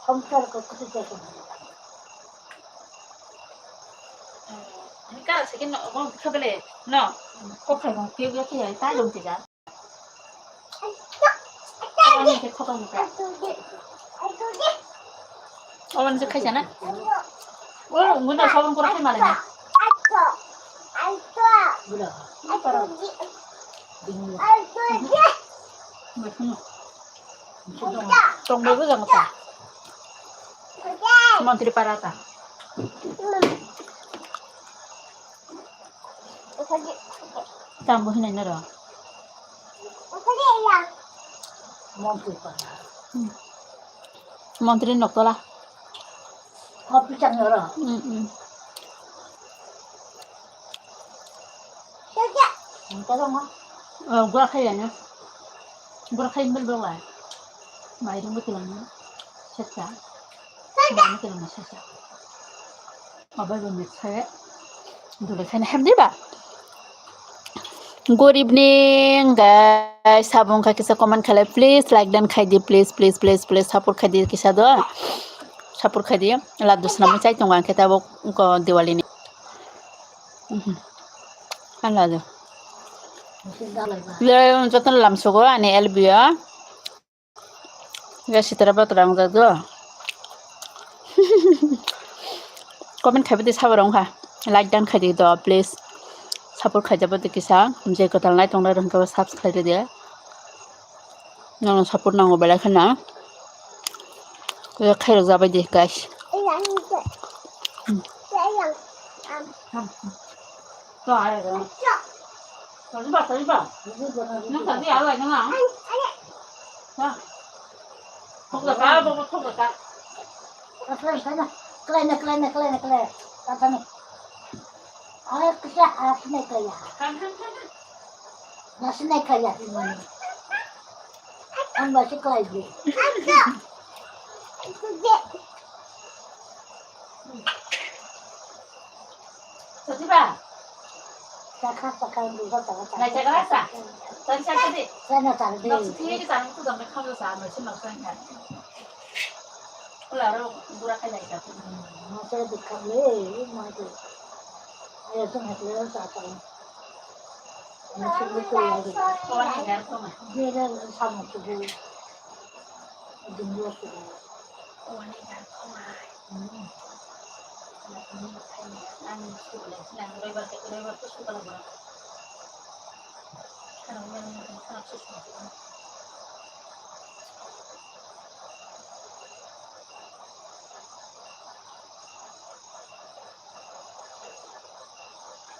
검찰 거 그렇게 해서 그러니까 저기 너 그래 너 꼭하고 기억이 어떻게 다 용지자 어머니 이렇게 쳐다니까 어머니 이렇게 하잖아 왜 문제 잡은 거라 할 말이네 뭐라 좀 먹을 것 같다 한번 들이빨았다 자 뭐 해내 내려 멈출 거야. 한번 들이 넣더라 커피장 열어. 잠깐만. gula kayaknya gula kayak berdoa mai dong betul nih sesa mana betul nih sesa apa belum saya dulu kan hamdi ba good evening guys sabun ka kisa comment khala please like dan khai di please support khai di kisa do support khai di la dusna mo chai tongwan keta bo ko diwali ni ala do Biar jotan lam sugo ane elbia. Ya sitera batrang jado. Comment khabi sabarong ha. Like dan khadi do please. Support khajaba de kisa. Je ko talnai tongra rang ka subscribe de. Nang support nango bela khana. Ko khair jabai de guys. Tadi ba. Nang tadi awak nang. Ha. Thok ka ba thok ka. Kelena. Kata nih. Ayo kita asne kaya. Nasne kaya ini. An masih kaya dia. Tadi ba. Sakang dulu tak. Nah, jaga rasa. Tadi saya tadi. Saya nak tahu Nak dia. sendiri kita itu dah mereka udah sama, cuma kan. Kalau burak kayak gitu. Masih dekat le, masih. Ayo tu nak lihat sakang. Masih betul lagi. Kawan yang kan sama. Dia dah sama tu. Jumlah tu. Kawan yang kan sama. Ani sudah senang lebar tu suka lebar. Karena memang sangat susah.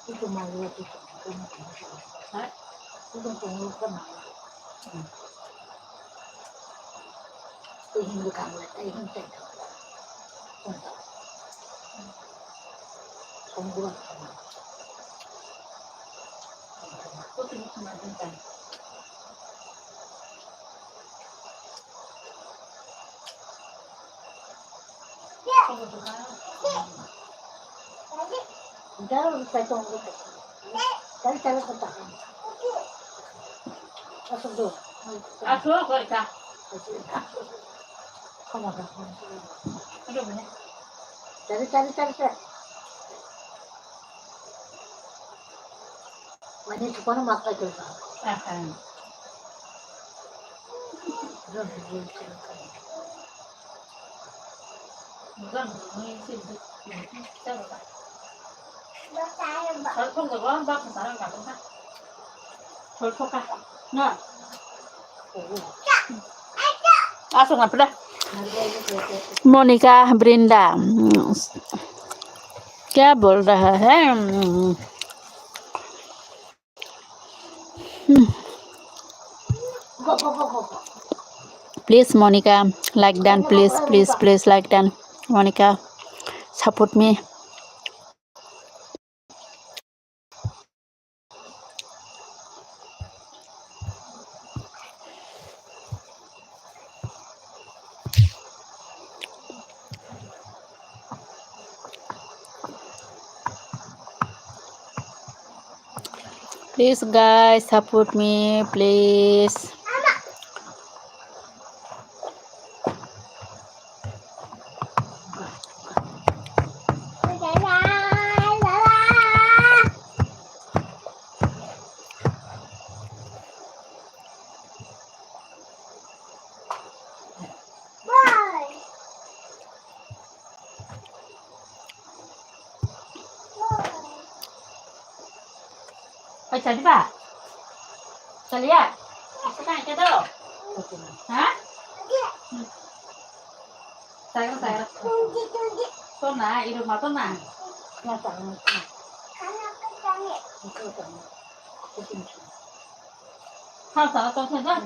Itu malu tu. Hah? Itu tunggu kan. Ingin bukan, ingin tak. Pembuat. Kau tengok cuma tentang. Kau bukan. Jangan saya tunggu. Cari kata. Masuk dulu. Aku kau ikat. Kamu dah. Aduh mana? Cari. Mana tu pun makan tu. Akan. Bukan ini sih. Siapa? Kalau kau tak boleh bawa sekarang tak boleh. Kalau kau kan, nah. Langsung apa dah? Monica Brinda क्या बोल रहा है please Monica like dan please like dan Monica support me please guys support me please Pecah di Pak. Saya lihat. Senang ke tu? Ha? Saya. Tu na, di rumah tu na. Nyata, nyata. Itu kan. Itu. Hao sana tu tu dah.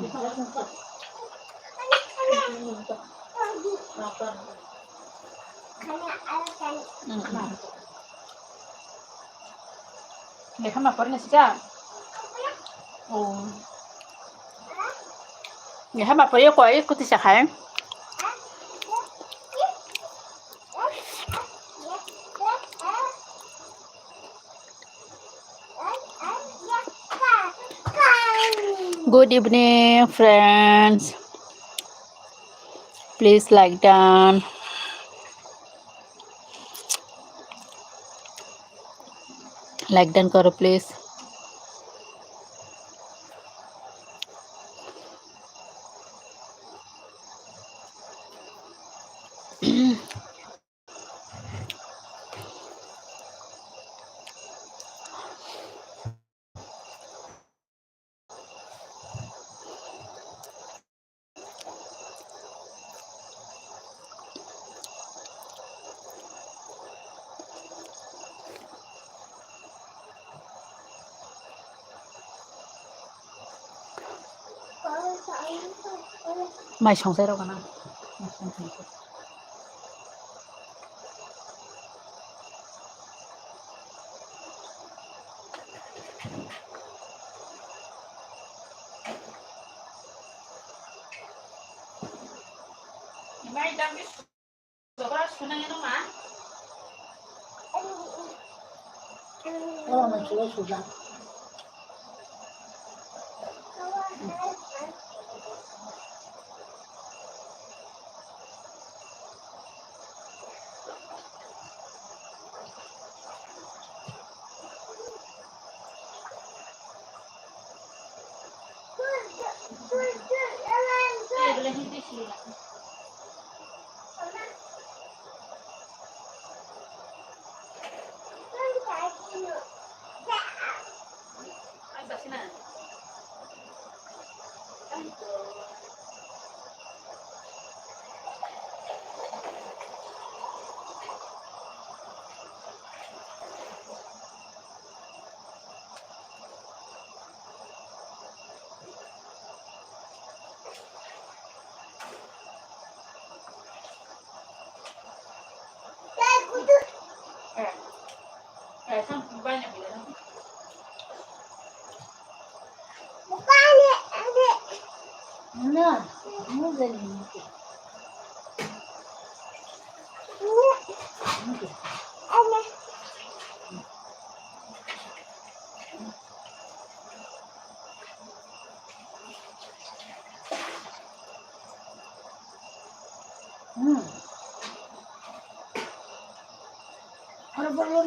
Để không mặc quần này chứ? Ồ. Để không mặc quần quay cũng thì sẽ hay. Good evening, friends. Please like down. Like down करो please. Mai xong rồi đâu cả nào. Mai jam bis. Berapa sunang itu mah? Oh, masih sudah. Boleh hindi sila. Ay, basi na. Kan banyak bila. Mana? Kamu beli ni.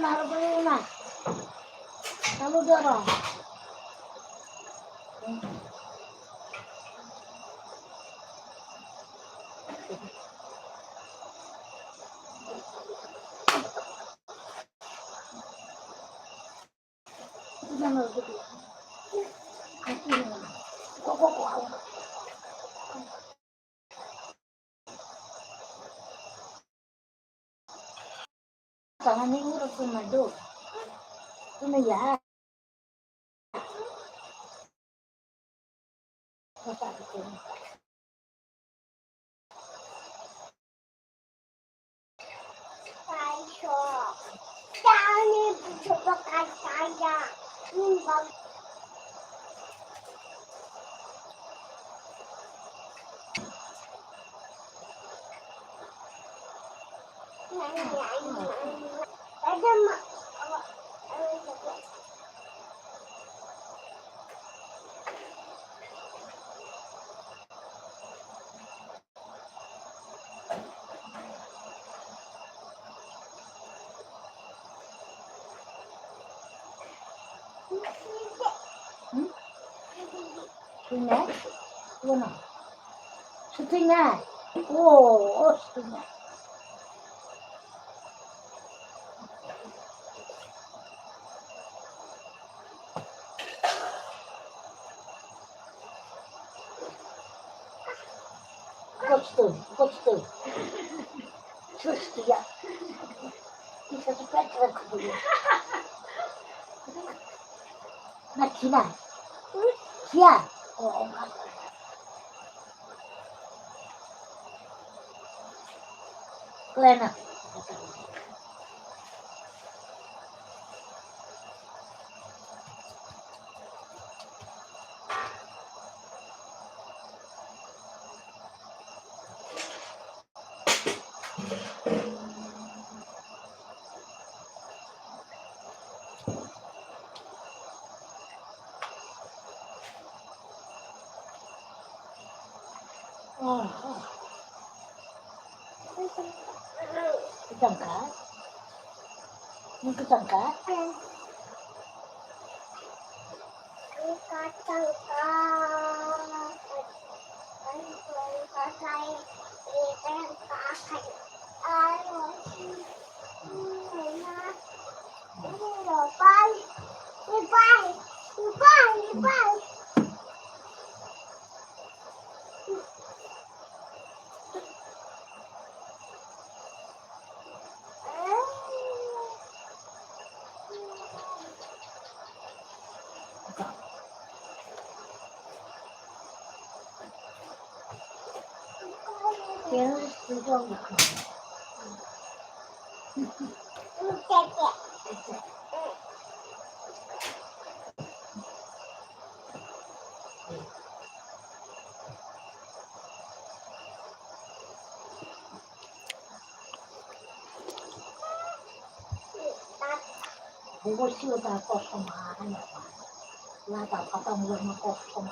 Harus beli na. Kamu dorong. Tangan ni urut tu madu. Tu ni ya. Apa itu? Sungai? Mana? Sungai. Oh, sungai. Chodź tu. Cóż ty ja? Ty się tu Petra kupujesz. Na kina. Ja. O, Lena. Ketangka? Mau ketangka? Kira itu aku. Buku sih udah kosong aja. Lah tak patang belum kosong.